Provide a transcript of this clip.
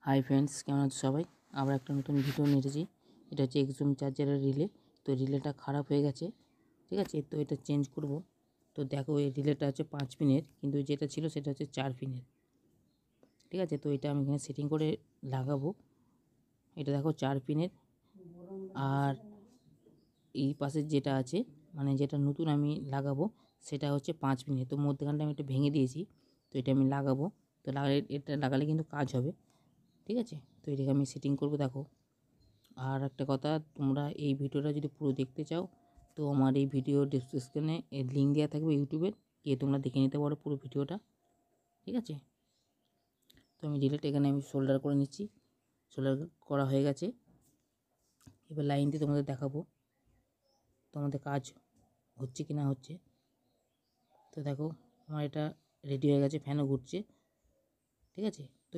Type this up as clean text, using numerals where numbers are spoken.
Hi friends, কেমন আছো সবাই? আবার একটা নতুন ভিডিও নিয়ে এসেছি। এটা হচ্ছে এক্সজুম চার্জারের রিলে। তো রিলেটা খারাপ হয়ে গেছে, ঠিক আছে? তো এটা চেঞ্জ করব। তো দেখো, এই রিলেটা হচ্ছে 5 পিনের, কিন্তু যেটা ছিল সেটা হচ্ছে 4 পিনের, ঠিক আছে? তো এটা আমি এখানে সেটিং করে লাগাবো। এটা দেখো 4 পিনের, আর এই পাশে যেটা আছে, মানে যেটা নতুন আমি লাগাবো, সেটা হচ্ছে 5 পিনের। তো মধ্যখানটা আমি একটু ভেঙে দিয়েছি। তো এটা আমি লাগাবো। তো এটা লাগালে কিন্তু কাজ হবে, ঠিক আছে? তো এটাকে আমি সেটিং করবো। দেখো, আর একটা কথা, তোমরা এই ভিডিওটা যদি পুরো দেখতে চাও, তো আমার এই ভিডিও ডেসক্রিপশনে এর লিঙ্ক দেওয়া থাকবে ইউটিউবের, গিয়ে তোমরা দেখে নিতে পারো পুরো ভিডিওটা, ঠিক আছে? তো আমি রিলেটা এখানে আমি সোল্ডার করে নিচ্ছি। সোল্ডার করা হয়ে গেছে। এবার লাইন দিয়ে তোমাদের দেখাবো তোমাদের কাজ হচ্ছে কি না হচ্ছে। তো দেখো, আমার এটা রেডি হয়ে গেছে, ফ্যানও ঘুরছে, ঠিক আছে?